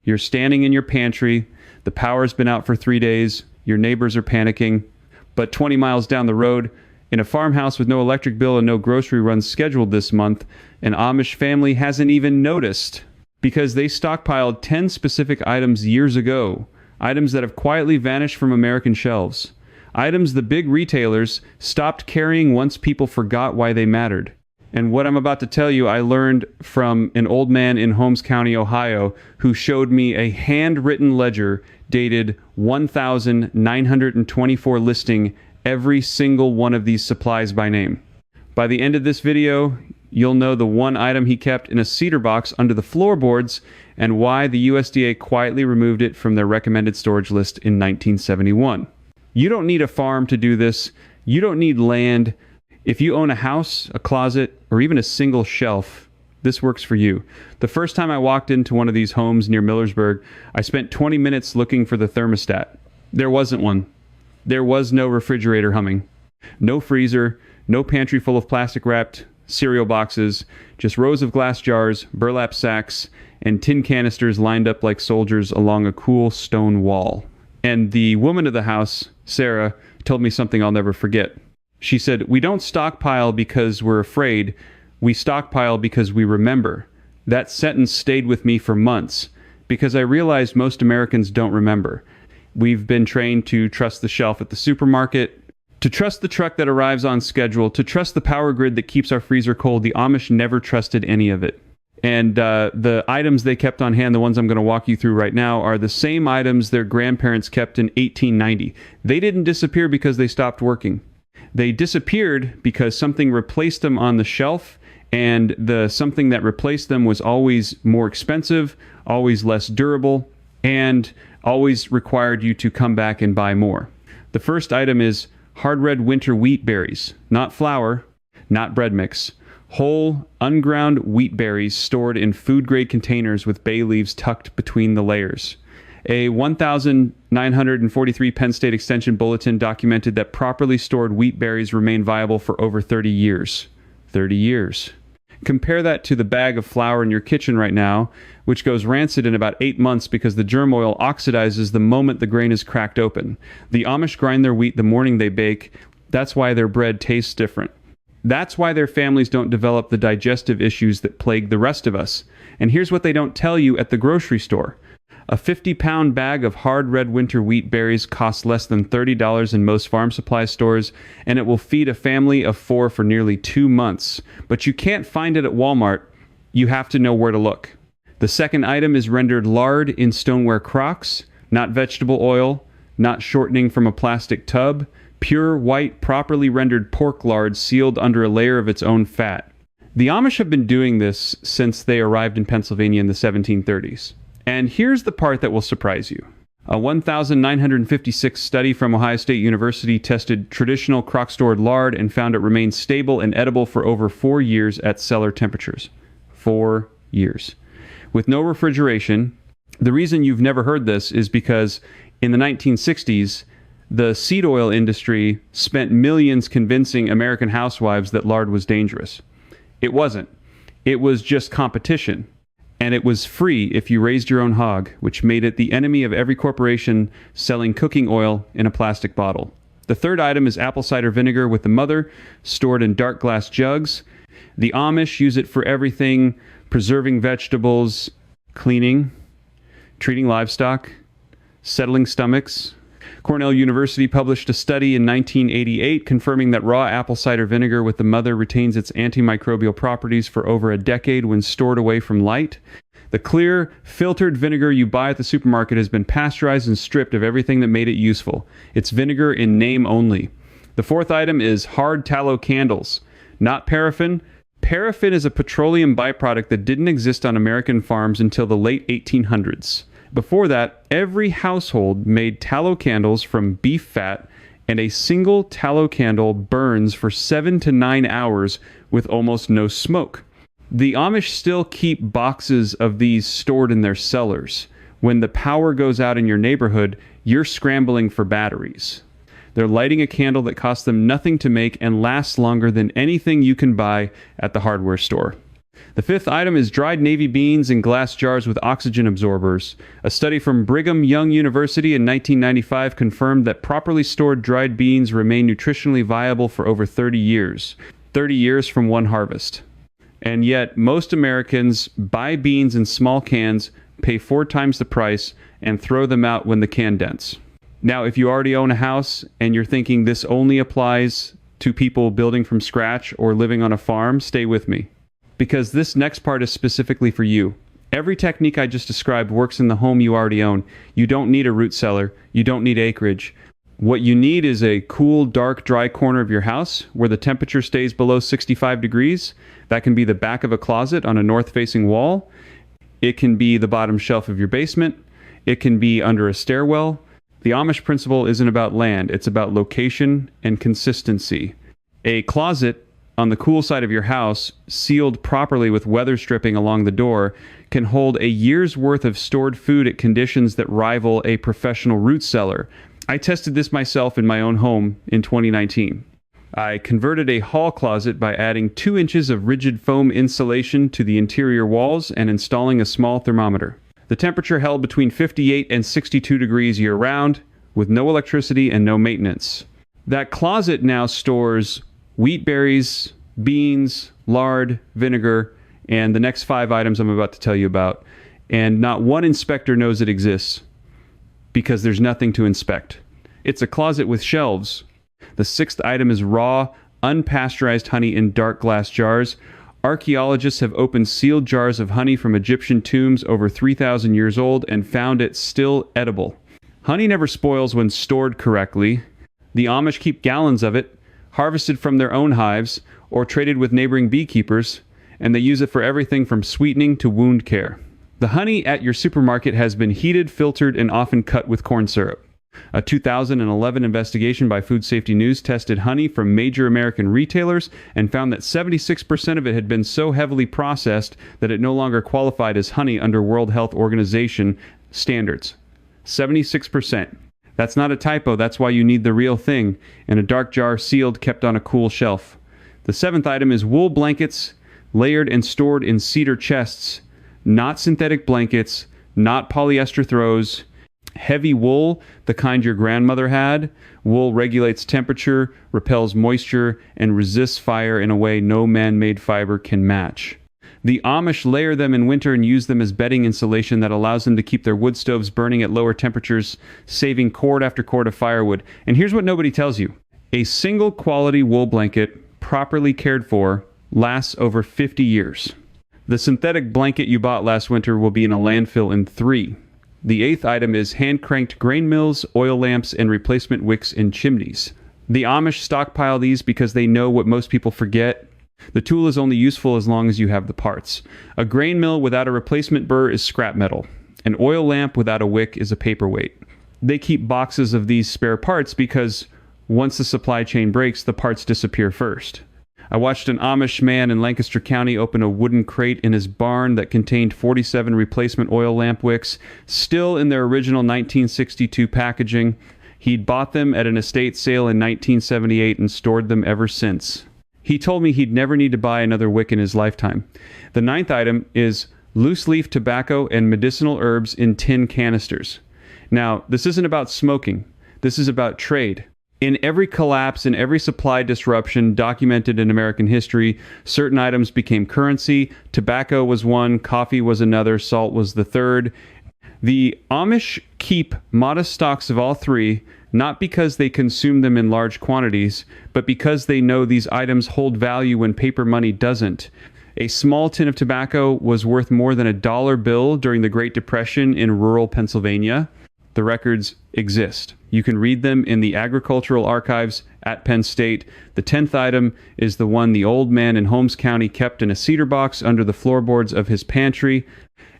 You're standing in your pantry. The power's been out for 3 days. Your neighbors are panicking. But 20 miles down the road, in a farmhouse with no electric bill and no grocery runs scheduled this month, an Amish family hasn't even noticed because they stockpiled 10 specific items years ago. Items that have quietly vanished from American shelves. Items the big retailers stopped carrying once people forgot why they mattered. And what I'm about to tell you, I learned from an old man in Holmes County, Ohio, who showed me a handwritten ledger dated 1,924 listing every single one of these supplies by name. By the end of this video, you'll know the one item he kept in a cedar box under the floorboards and why the USDA quietly removed it from their recommended storage list in 1971. You don't need a farm to do this. You don't need land. If you own a house, a closet, or even a single shelf, this works for you. The first time I walked into one of these homes near Millersburg, I spent 20 minutes looking for the thermostat. There wasn't one. There was no refrigerator humming. No freezer, no pantry full of plastic-wrapped cereal boxes, just rows of glass jars, burlap sacks, and tin canisters lined up like soldiers along a cool stone wall. And the woman of the house, Sarah, told me something I'll never forget. She said, "We don't stockpile because we're afraid. We stockpile because we remember." That sentence stayed with me for months because I realized most Americans don't remember. We've been trained to trust the shelf at the supermarket, to trust the truck that arrives on schedule, to trust the power grid that keeps our freezer cold. The Amish never trusted any of it. And the items they kept on hand, the ones I'm going to walk you through right now, are the same items their grandparents kept in 1890. They didn't disappear because they stopped working. They disappeared because something replaced them on the shelf, and the something that replaced them was always more expensive, always less durable, and always required you to come back and buy more. The first item is hard red winter wheat berries, not flour, not bread mix. Whole, unground wheat berries stored in food-grade containers with bay leaves tucked between the layers. A 1,943 Penn State Extension bulletin documented that properly stored wheat berries remain viable for over 30 years. 30 years. Compare that to the bag of flour in your kitchen right now, which goes rancid in about 8 months because the germ oil oxidizes the moment the grain is cracked open. The Amish grind their wheat the morning they bake. That's why their bread tastes different. That's why their families don't develop the digestive issues that plague the rest of us. And here's what they don't tell you at the grocery store. A 50-pound bag of hard red winter wheat berries costs less than $30 in most farm supply stores, and it will feed a family of 4 for nearly 2 months. But you can't find it at Walmart. You have to know where to look. The second item is rendered lard in stoneware crocks, not vegetable oil, not shortening from a plastic tub, pure, white, properly rendered pork lard sealed under a layer of its own fat. The Amish have been doing this since they arrived in Pennsylvania in the 1730s. And here's the part that will surprise you. A 1,956 study from Ohio State University tested traditional crock-stored lard and found it remained stable and edible for over 4 years at cellar temperatures. 4 years. With no refrigeration. The reason you've never heard this is because in the 1960s, the seed oil industry spent millions convincing American housewives that lard was dangerous. It wasn't. It was just competition. And it was free if you raised your own hog, which made it the enemy of every corporation selling cooking oil in a plastic bottle. The third item is apple cider vinegar with the mother, stored in dark glass jugs. The Amish use it for everything: preserving vegetables, cleaning, treating livestock, settling stomachs. Cornell University published a study in 1988 confirming that raw apple cider vinegar with the mother retains its antimicrobial properties for over a decade when stored away from light. The clear, filtered vinegar you buy at the supermarket has been pasteurized and stripped of everything that made it useful. It's vinegar in name only. The fourth item is hard tallow candles, not paraffin. Paraffin is a petroleum byproduct that didn't exist on American farms until the late 1800s. Before that, every household made tallow candles from beef fat, and a single tallow candle burns for 7 to 9 hours with almost no smoke. The Amish still keep boxes of these stored in their cellars. When the power goes out in your neighborhood, you're scrambling for batteries. They're lighting a candle that costs them nothing to make and lasts longer than anything you can buy at the hardware store. The fifth item is dried navy beans in glass jars with oxygen absorbers. A study from Brigham Young University in 1995 confirmed that properly stored dried beans remain nutritionally viable for over 30 years. 30 years from one harvest. And yet, most Americans buy beans in small cans, pay 4 times the price, and throw them out when the can dents. Now, if you already own a house and you're thinking this only applies to people building from scratch or living on a farm, stay with me. Because this next part is specifically for you. Every technique I just described works in the home you already own. You don't need a root cellar. You don't need acreage. What you need is a cool, dark, dry corner of your house where the temperature stays below 65 degrees. That can be the back of a closet on a north-facing wall. It can be the bottom shelf of your basement. It can be under a stairwell. The Amish principle isn't about land. It's about location and consistency. A closet on the cool side of your house, sealed properly with weather stripping along the door, can hold a year's worth of stored food at conditions that rival a professional root cellar. I tested this myself in my own home in 2019. I converted a hall closet by adding 2 inches of rigid foam insulation to the interior walls and installing a small thermometer. The temperature held between 58 and 62 degrees year-round, with no electricity and no maintenance. That closet now stores wheat berries, beans, lard, vinegar, and the next 5 items I'm about to tell you about. And not one inspector knows it exists because there's nothing to inspect. It's a closet with shelves. The 6th item is raw, unpasteurized honey in dark glass jars. Archaeologists have opened sealed jars of honey from Egyptian tombs over 3,000 years old and found it still edible. Honey never spoils when stored correctly. The Amish keep gallons of it, harvested from their own hives or traded with neighboring beekeepers, and they use it for everything from sweetening to wound care. The honey at your supermarket has been heated, filtered, and often cut with corn syrup. A 2011 investigation by Food Safety News tested honey from major American retailers and found that 76% of it had been so heavily processed that it no longer qualified as honey under World Health Organization standards. 76%. That's not a typo. That's why you need the real thing, in a dark jar sealed, kept on a cool shelf. The 7th item is wool blankets, layered and stored in cedar chests, not synthetic blankets, not polyester throws. Heavy wool, the kind your grandmother had. Wool regulates temperature, repels moisture, and resists fire in a way no man-made fiber can match. The Amish layer them in winter and use them as bedding insulation that allows them to keep their wood stoves burning at lower temperatures, saving cord after cord of firewood. And here's what nobody tells you. A single quality wool blanket, properly cared for, lasts over 50 years. The synthetic blanket you bought last winter will be in a landfill in 3. The 8th item is hand-cranked grain mills, oil lamps, and replacement wicks in chimneys. The Amish stockpile these because they know what most people forget. The tool is only useful as long as you have the parts. A grain mill without a replacement burr is scrap metal. An oil lamp without a wick is a paperweight. They keep boxes of these spare parts because once the supply chain breaks, the parts disappear first. I watched an Amish man in Lancaster County open a wooden crate in his barn that contained 47 replacement oil lamp wicks, still in their original 1962 packaging. He'd bought them at an estate sale in 1978 and stored them ever since. He told me he'd never need to buy another wick in his lifetime. The 9th item is loose leaf tobacco and medicinal herbs in tin canisters. Now, this isn't about smoking. This is about trade. In every collapse and every supply disruption documented in American history, certain items became currency. Tobacco was one, coffee was another, salt was the third. The Amish keep modest stocks of all 3, not because they consume them in large quantities, but because they know these items hold value when paper money doesn't. A small tin of tobacco was worth more than a dollar bill during the Great Depression in rural Pennsylvania. The records exist. You can read them in the Agricultural Archives at Penn State. The 10th item is the one the old man in Holmes County kept in a cedar box under the floorboards of his pantry.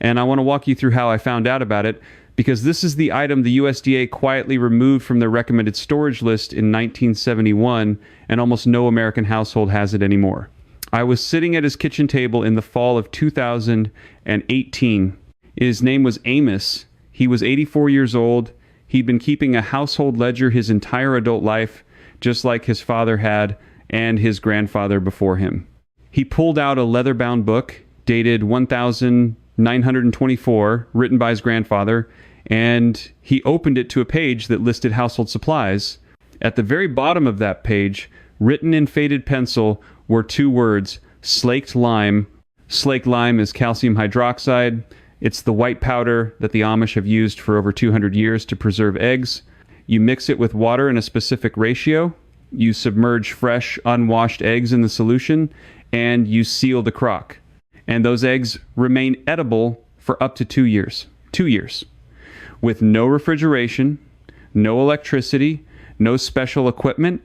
And I want to walk you through how I found out about it, because this is the item the USDA quietly removed from their recommended storage list in 1971, and almost no American household has it anymore. I was sitting at his kitchen table in the fall of 2018. His name was Amos. He was 84 years old. He'd been keeping a household ledger his entire adult life, just like his father had and his grandfather before him. He pulled out a leather-bound book dated 1924, written by his grandfather, and he opened it to a page that listed household supplies. At the very bottom of that page, written in faded pencil, were two words, slaked lime. Slaked lime is calcium hydroxide. It's the white powder that the Amish have used for over 200 years to preserve eggs. You mix it with water in a specific ratio. You submerge fresh, unwashed eggs in the solution, and you seal the crock. And those eggs remain edible for up to 2 years. 2 years. With no refrigeration, no electricity, no special equipment.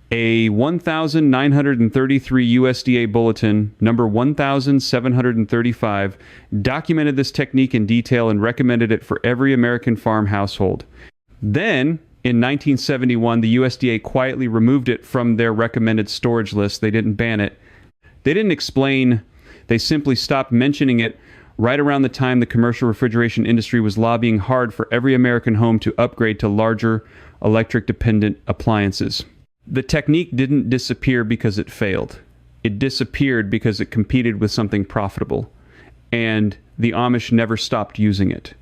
A 1933 USDA bulletin, number 1735, documented this technique in detail and recommended it for every American farm household. Then, in 1971, the USDA quietly removed it from their recommended storage list. They didn't ban it. They didn't explain. They simply stopped mentioning it right around the time the commercial refrigeration industry was lobbying hard for every American home to upgrade to larger electric-dependent appliances. The technique didn't disappear because it failed. It disappeared because it competed with something profitable. And the Amish never stopped using it.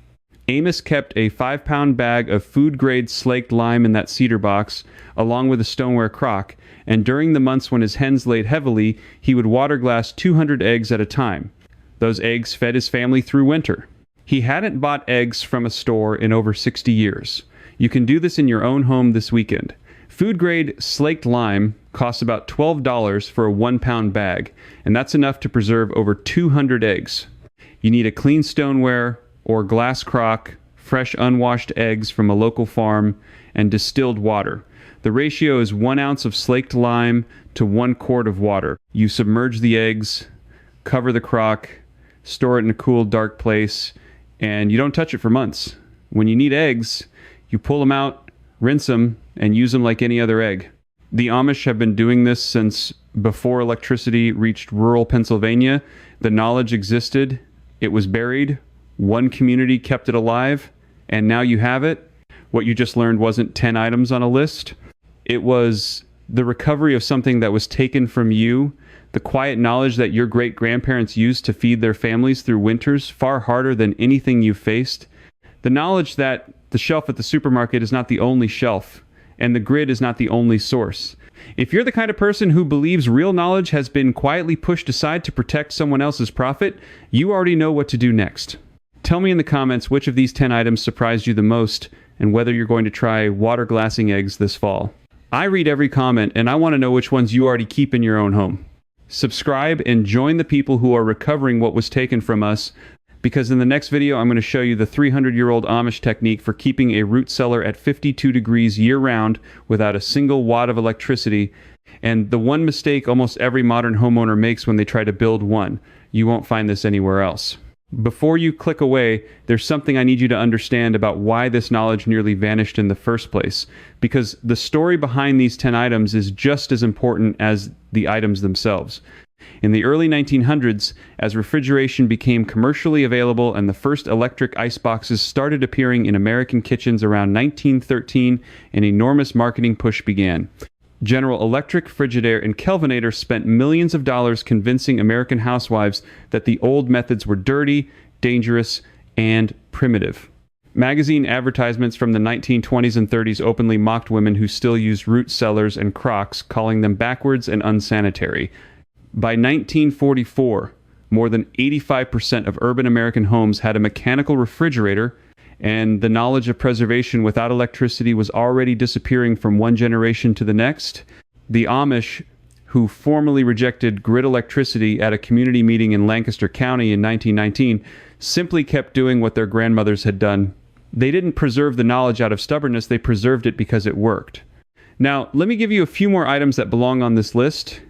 Amos kept a 5-pound bag of food-grade slaked lime in that cedar box, along with a stoneware crock, and during the months when his hens laid heavily, he would water glass 200 eggs at a time. Those eggs fed his family through winter. He hadn't bought eggs from a store in over 60 years. You can do this in your own home this weekend. Food-grade slaked lime costs about $12 for a 1-pound bag, and that's enough to preserve over 200 eggs. You need a clean stoneware or glass crock, fresh unwashed eggs from a local farm, and distilled water. The ratio is 1 ounce of slaked lime to 1 quart of water. You submerge the eggs, cover the crock, store it in a cool, dark place, and you don't touch it for months. When you need eggs, you pull them out, rinse them, and use them like any other egg. The Amish have been doing this since before electricity reached rural Pennsylvania. The knowledge existed. It was buried. One community kept it alive, and now you have it. What you just learned wasn't 10 items on a list. It was the recovery of something that was taken from you, the quiet knowledge that your great-grandparents used to feed their families through winters far harder than anything you faced, the knowledge that the shelf at the supermarket is not the only shelf, and the grid is not the only source. If you're the kind of person who believes real knowledge has been quietly pushed aside to protect someone else's profit, you already know what to do next. Tell me in the comments which of these 10 items surprised you the most, and whether you're going to try water glassing eggs this fall. I read every comment, and I want to know which ones you already keep in your own home. Subscribe and join the people who are recovering what was taken from us, because in the next video I'm going to show you the 300-year-old Amish technique for keeping a root cellar at 52 degrees year-round without a single watt of electricity, and the one mistake almost every modern homeowner makes when they try to build one. You won't find this anywhere else. Before you click away, there's something I need you to understand about why this knowledge nearly vanished in the first place, because the story behind these 10 items is just as important as the items themselves. In the early 1900s, as refrigeration became commercially available and the first electric ice boxes started appearing in American kitchens around 1913, an enormous marketing push began. General Electric, Frigidaire, and Kelvinator spent millions of dollars convincing American housewives that the old methods were dirty, dangerous, and primitive. Magazine advertisements from the 1920s and 30s openly mocked women who still used root cellars and crocks, calling them backwards and unsanitary. By 1944, more than 85% of urban American homes had a mechanical refrigerator, and the knowledge of preservation without electricity was already disappearing from one generation to the next. The Amish, who formally rejected grid electricity at a community meeting in Lancaster County in 1919, simply kept doing what their grandmothers had done. They didn't preserve the knowledge out of stubbornness, they preserved it because it worked. Now, let me give you a few more items that belong on this list,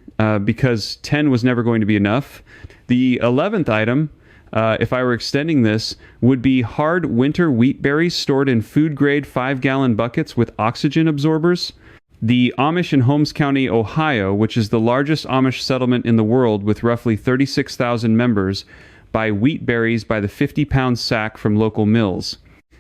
because 10 was never going to be enough. The 11th item, if I were extending this, would be hard winter wheat berries stored in food-grade 5-gallon buckets with oxygen absorbers. The Amish in Holmes County, Ohio, which is the largest Amish settlement in the world with roughly 36,000 members, buy wheat berries by the 50-pound sack from local mills.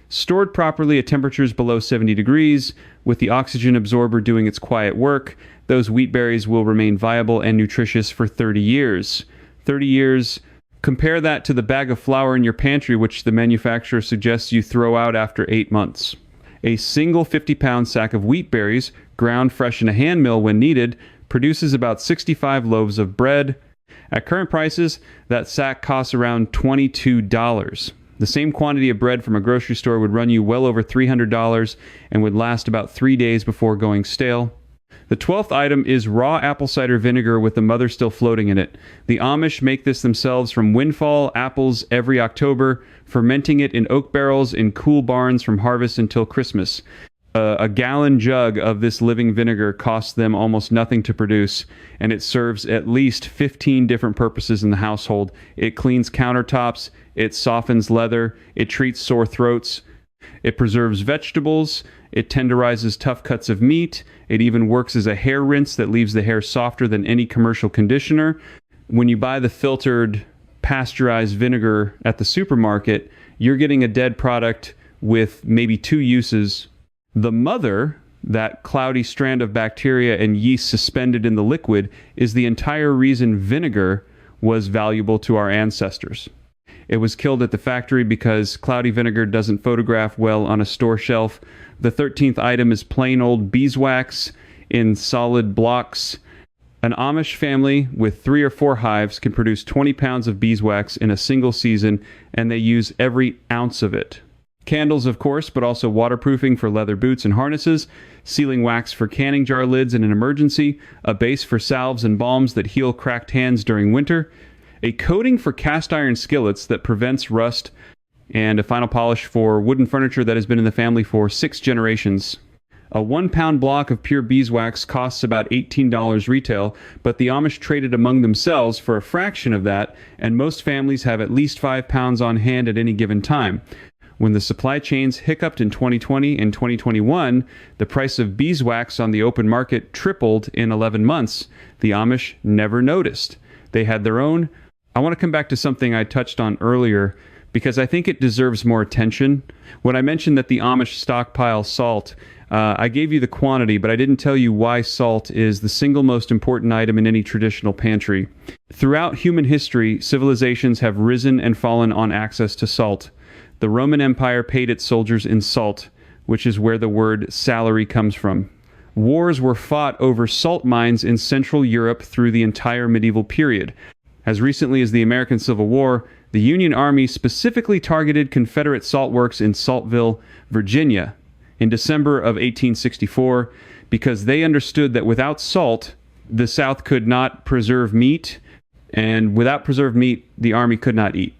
Stored properly at temperatures below 70 degrees, with the oxygen absorber doing its quiet work, those wheat berries will remain viable and nutritious for 30 years. 30 years Compare that to the bag of flour in your pantry, which the manufacturer suggests you throw out after 8 months. A single 50-pound sack of wheat berries, ground fresh in a hand mill when needed, produces about 65 loaves of bread. At current prices, that sack costs around $22. The same quantity of bread from a grocery store would run you well over $300 and would last about 3 days before going stale. The 12th item is raw apple cider vinegar with the mother still floating in it. The Amish make this themselves from windfall apples every October, fermenting it in oak barrels in cool barns from harvest until Christmas. A gallon jug of this living vinegar costs them almost nothing to produce, and it serves at least 15 different purposes in the household. It cleans countertops, it softens leather, it treats sore throats, it preserves vegetables, it tenderizes tough cuts of meat, it even works as a hair rinse that leaves the hair softer than any commercial conditioner. When you buy the filtered, pasteurized vinegar at the supermarket, you're getting a dead product with maybe 2 uses. The mother, that cloudy strand of bacteria and yeast suspended in the liquid, is the entire reason vinegar was valuable to our ancestors. It was killed at the factory because cloudy vinegar doesn't photograph well on a store shelf. The 13th item is plain old beeswax in solid blocks. An Amish family with 3 or 4 hives can produce 20 pounds of beeswax in a single season, and they use every ounce of it. Candles, of course, but also waterproofing for leather boots and harnesses, sealing wax for canning jar lids in an emergency, a base for salves and balms that heal cracked hands during winter, a coating for cast iron skillets that prevents rust, and a final polish for wooden furniture that has been in the family for 6 generations. A 1-pound block of pure beeswax costs about $18 retail, but the Amish traded among themselves for a fraction of that, and most families have at least 5 pounds on hand at any given time. When the supply chains hiccuped in 2020 and 2021, the price of beeswax on the open market tripled in 11 months. The Amish never noticed. They had their own. I want to come back to something I touched on earlier because I think it deserves more attention. When I mentioned that the Amish stockpile salt, I gave you the quantity, but I didn't tell you why salt is the single most important item in any traditional pantry. Throughout human history, civilizations have risen and fallen on access to salt. The Roman Empire paid its soldiers in salt, which is where the word salary comes from. Wars were fought over salt mines in Central Europe through the entire medieval period. As recently as the American Civil War, the Union Army specifically targeted Confederate salt works in Saltville, Virginia, in December of 1864, because they understood that without salt, the South could not preserve meat, and without preserved meat, the Army could not eat.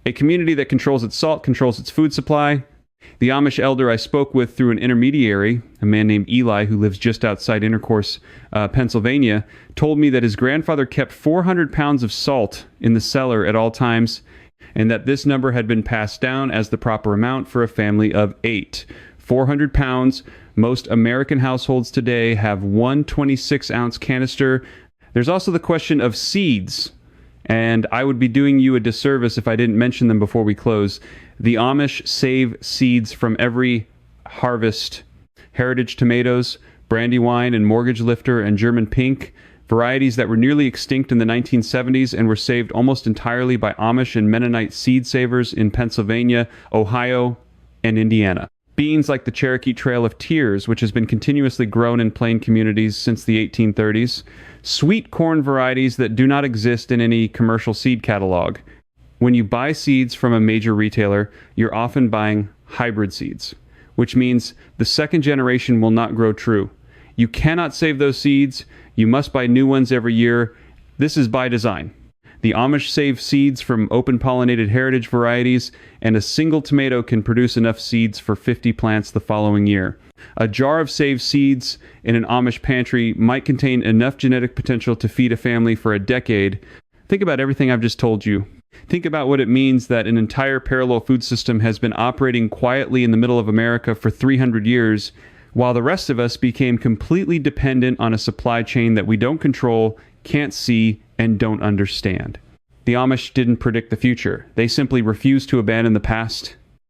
A community that controls its salt controls its food supply. The Amish elder I spoke with through an intermediary, a man named Eli who lives just outside Intercourse, Pennsylvania, told me that his grandfather kept 400 pounds of salt in the cellar at all times, and that this number had been passed down as the proper amount for a family of 8. 400 pounds. Most American households today have one 26-ounce canister. There's also the question of seeds. And I would be doing you a disservice if I didn't mention them before we close. The Amish save seeds from every harvest. Heritage tomatoes, Brandywine and Mortgage Lifter and German Pink, varieties that were nearly extinct in the 1970s and were saved almost entirely by Amish and Mennonite seed savers in Pennsylvania, Ohio, and Indiana. Beans like the Cherokee Trail of Tears, which has been continuously grown in plain communities since the 1830s. Sweet corn varieties that do not exist in any commercial seed catalog. When you buy seeds from a major retailer, you're often buying hybrid seeds, which means the second generation will not grow true. You cannot save those seeds. You must buy new ones every year. This is by design. The Amish save seeds from open-pollinated heritage varieties, and a single tomato can produce enough seeds for 50 plants the following year. A jar of saved seeds in an Amish pantry might contain enough genetic potential to feed a family for a decade. Think about everything I've just told you. Think about what it means that an entire parallel food system has been operating quietly in the middle of America for 300 years, while the rest of us became completely dependent on a supply chain that we don't control, can't see, and don't understand. The Amish didn't predict the future. They simply refused to abandon the past